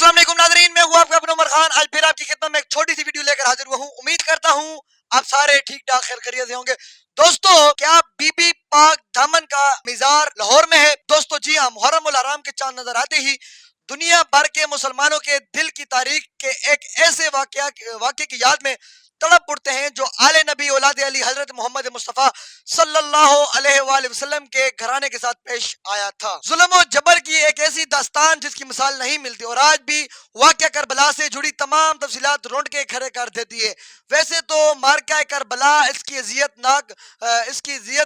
अस्सलाम वालेकुम नाज़रीन, मैं हूं आपका अपना उमर खान। आज फिर आपकी खिदमत में एक छोटी सी वीडियो लेकर हाजिर हुआ हूं। उम्मीद करता हूं आप सारे ठीक ठाक खैर खैरियत से होंगे। दोस्तों, क्या बीबी पाक दामन का मिजार लाहौर में है? दोस्तों जी हाँ, मुहर्रम उल हराम के चांद नजर आते ही दुनिया भर के मुसलमानों के दिल की तारीख के एक ऐसे वाक़े की याद में तड़प उठते हैं जो आले नबी औलाद अली हजरत मोहम्मद मुस्तफ़ा सल्लल्लाहु अलैहि वसल्लम के घराने के साथ पेश आया था। जुल्म और जबर की एक ऐसी दास्तान जिसकी मिसाल नहीं मिलती और आज भी वाक़या करबला से जुड़ी तमाम तफसीलात रोंड के खड़े कर देती है। वैसे तो मार्का करबला इसकी अजियत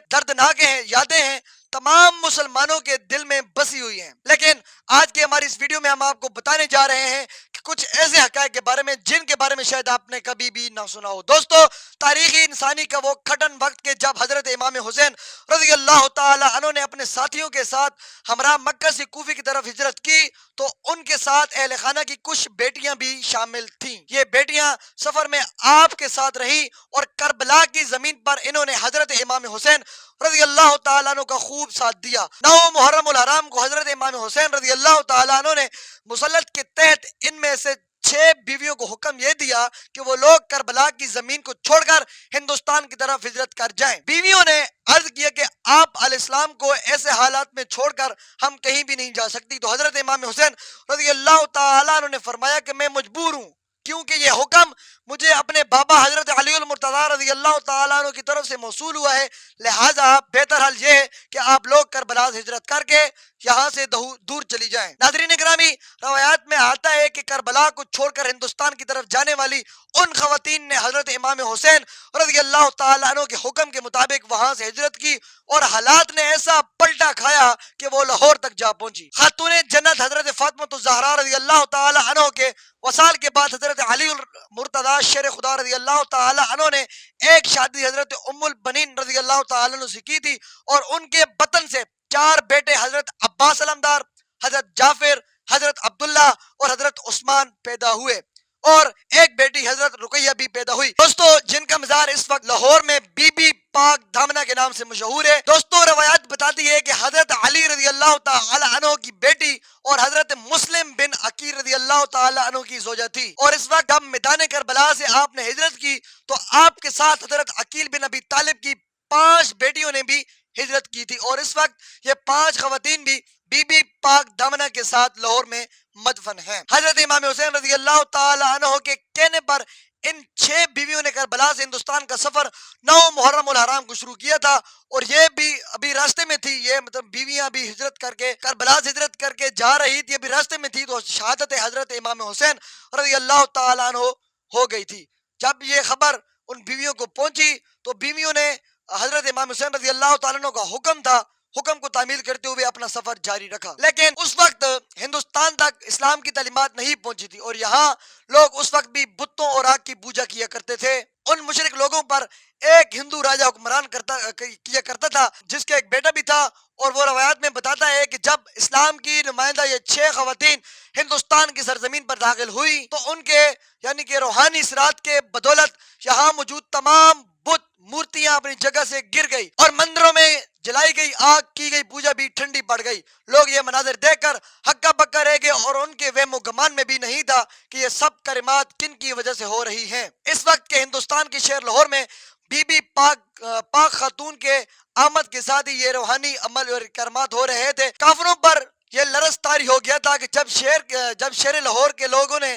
दर्दनाक है, यादें हैं, तमाम मुसलमानों के दिल में बसी हुई हैं। लेकिन आज की हमारी इस वीडियो में हम आपको बताने जा रहे हैं कि कुछ ऐसे हक़ाइक़ के बारे में जिनके बारे में शायद आपने कभी भी ना सुना हो। दोस्तों, तारीखी इंसानी का वो खटन वक्त के जब हजरत इमाम हुसैन रज़ी अल्लाह ताला अन्हु ने अपने साथियों के साथ हमरा मक्का से कूफे की तरफ हिजरत की तो उनके साथ अहले खाना की कुछ बेटियां भी शामिल थीं। ये बेटियां सफर में आपके साथ रही और करबला की जमीन पर इन्होंने हजरत इमाम हुसैन रज़ी अल्लाह ताला अन्हु का खूब साथ दिया। 9 मुहर्रम उल हराम को हजरत इमाम हुसैन रज़ी अल्लाह ताला अन्हु ने मुसल्लत के तहत इनमें से 6 बीवियों को हुक्म यह दिया कि वो लोग करबला की जमीन को छोड़कर हिंदुस्तान की तरफ हिजरत कर जाएं। बीवियों ने अर्ज किया कि आप अलैहिस्सलाम को ऐसे हालात में छोड़कर हम कहीं भी नहीं जा सकती। तो हजरत इमाम हुसैन रज़ी अल्लाह ताला अन्हु ने फरमाया कि मैं मजबूर हूँ, क्योंकि ये हुक्म मुझे अपने बाबा हजरत अली अल मुर्तज़ा रज़ी अल्लाह ताला अन्हु की तरफ से मौसूल हुआ है, लिहाजा बेहतर हल ये है कि आप लोग करबला से हिजरत करके यहाँ से दूर चली जाएं। नाज़रीन गिरामी, रवायात में आता है कि करबला को छोड़कर हिंदुस्तान की तरफ जाने वाली उन खवातीन ने हजरत इमाम हुसैन रज़ी अल्लाह ताला अन्हु के हुक्म के मुताबिक वहां से हिजरत की और हालात ने ऐसा पलटा खाया कि वो लाहौर तक जा पहुंची। खातून जन्नत हजरत फातिमा ज़हरा रज़ी अल्लाह ताला अन्हु के वसाल के बाद हजरत अली मुर्तज़ा शेर खुदा रज़ी अल्लाह ताला अन्हु ने एक शादी हजरत उम्मुल बनीन रज़ी अल्लाह ताला अन्हु से की थी और उनके बतन से 4 बेटे हजरत अब्बास अलमदार, हजरत जाफिर, हजरत अब्दुल्ला और हजरत उस्मान पैदा हुए और एक बेटी हजरत रुकैया भी पैदा हुई। दोस्तों, जिनका मजार इस वक्त लाहौर में बीबी पाक दामना के नाम से मशहूर है। दोस्तों, रवायात बताती है कि हजरत अली रज़ी अल्लाह ताला अन्हु की बेटी और हजरत मुस्लिम बिन अकीर रज़ी अल्लाह ताला अन्हु की ज़ौजा थी और इस वक्त जब मैदान करबला से आपने हिजरत की तो आपके साथ हजरत अकील बिन अबी तालिब की 5 बेटियों ने भी हिजरत की थी और इस वक्त ये 5 खवातीन भी बीबी पाक दामना के साथ लाहौर में मदफन हैं। हजरत इमाम हुसैन रज़ी अल्लाह ताला अन्हु के कहने पर इन 6 बीवियों ने करबला से हिंदुस्तान का सफर 9 मुहर्रम उल हराम को शुरू किया था और ये भी अभी रास्ते में थी। ये मतलब बीवियां भी हिजरत करके करबला से हिजरत करके जा रही थी, अभी रास्ते में थी तो शहादत हजरत इमाम हुसैन रज़ी अल्लाह ताला अन्हु हो गई थी। जब ये खबर उन बीवियों को पहुंची तो बीवियों ने हजरत इमाम हुसैन रज़ी अल्लाह ताला अन्हु का हुक्म को तामील करते हुए अपना सफर जारी रखा। लेकिन उस वक्त हिंदुस्तान तक इस्लाम की तालीमात नहीं पहुंची थी और यहाँ लोग उस वक्त भी बुतों और आग की पूजा किया करते थे। उन मुशरिक लोगों पर एक हिंदू राजा हुक्मरान किया करता था जिसका एक बेटा भी था और वो रवायात में बताता है कि जब इस्लाम की नुमाइंदा ये 6 खवातीन हिंदुस्तान की सरजमीन पर दाखिल हुई तो उनके यानी कि रूहानी सिरात के बदौलत यहाँ मौजूद तमाम बुत मूर्तियां अपनी जगह से गिर गई और मंदिरों में जलाई गई आग की गई पूजा भी ठंडी पड़ गई। लोग ये मनाजिर देखकर हक्का बक्का रह गए और उनके वहमो गुमान में भी नहीं था कि ये सब करिमात किन की वजह से हो रही हैं। इस वक्त के हिंदुस्तान के शहर लाहौर में बीबी पाक खातून के आमद के साथ ही ये रूहानी अमल और करमात हो रहे थे। काफिरों पर यह लरस तारी हो गया था कि जब शहर लाहौर के लोगों ने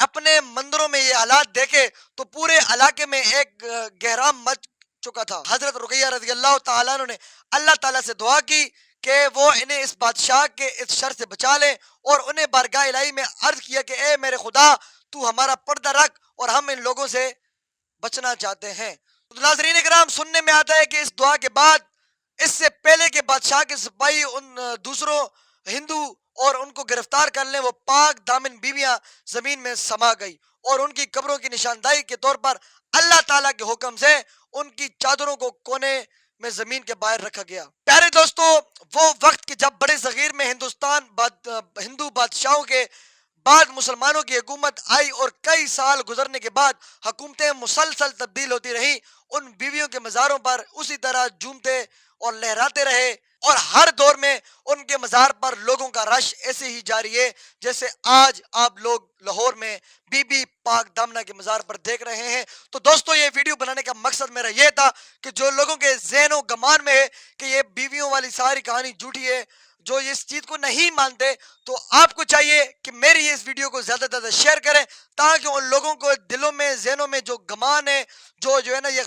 अपने मंदिरों में ये हालात देखे तो पूरे इलाके में एक गहराम मच चुका था। हजरत रुकैया रज़ी अल्लाह ताला अन्हु ने अल्लाह ताला से दुआ की कि वो इन्हें इस बादशाह के इस शर से बचा ले और उन्हें बारगाह इलाही में अर्ज किया कि ए मेरे खुदा, तू हमारा पर्दा रख और हम इन लोगों से बचना चाहते हैं। तो नाज़रीन इकराम, सुनने में आता है कि इस दुआ के बाद इससे पहले के बादशाह के सिपाही उन दूसरों हिंदू और उनको गिरफ्तार कर ले वो पाक दामन बीवियां जमीन में समा गई और उनकी कब्रों की निशानदाही के तौर पर अल्लाह ताला के हुक्म से उनकी चादरों को कोने में जमीन के बाहर रखा गया। प्यारे दोस्तों, वो वक्त के जब बड़े सगीर में हिंदू बादशाहों के बाद मुसलमानों की हुकूमत आई और कई साल गुजरने के बाद हुकूमतें मुसलसल तब्दील होती रही, उन बीवियों के मज़ारों पर उसी तरह झूमते और लहराते रहे اور ہر دور میں ان کے مزار پر لوگوں کا رش ایسے ہی جاری ہے جیسے آج آپ لوگ لاہور میں بی بی پاک دامنا کے مزار پر دیکھ رہے ہیں۔ تو دوستو یہ ویڈیو بنانے کا مقصد میرا یہ تھا کہ جو لوگوں کے ذہن و گمان میں ہے کہ یہ بیویوں والی ساری کہانی جھوٹی ہے، جو اس چیز کو نہیں مانتے، تو آپ کو چاہیے کہ میری اس ویڈیو کو زیادہ سے زیادہ شیئر کریں تاکہ ان لوگوں کو دلوں میں ذہنوں میں جو گمان ہے، جو ہے نا یہ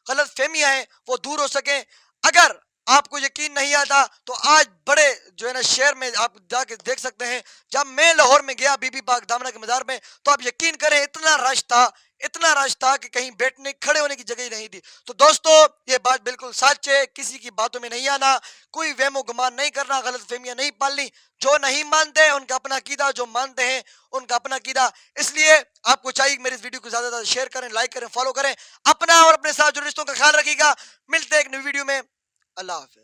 غلط فہمیاں ہیں، وہ دور ہو سکیں۔ اگر آپ کو یقین نہیں آتا تو آج بڑے جو ہے نا شہر میں آپ جا کے دیکھ سکتے ہیں۔ جب میں لاہور میں گیا بی بی پاک دامنا کے مزار میں تو آپ یقین کریں اتنا رش تھا کہ کہیں بیٹھنے کھڑے ہونے کی جگہ ہی نہیں تھی۔ تو دوستو یہ بات بالکل سچ ہے، کسی کی باتوں میں نہیں آنا، کوئی وہم و گمان نہیں کرنا، غلط فہمیاں نہیں پالنی۔ جو نہیں مانتے ان کا اپنا عقیدہ، جو مانتے ہیں ان کا اپنا عقیدہ۔ اس لیے آپ کو چاہیے کہ میری اس ویڈیو کو زیادہ سے زیادہ شیئر کریں، لائک کریں، فالو کریں، اپنا اور اپنے ساتھ جو رشتوں کا خیال رکھیے گا۔ ملتے ہیں ایک نئی ویڈیو میں۔ اللہ حافظ۔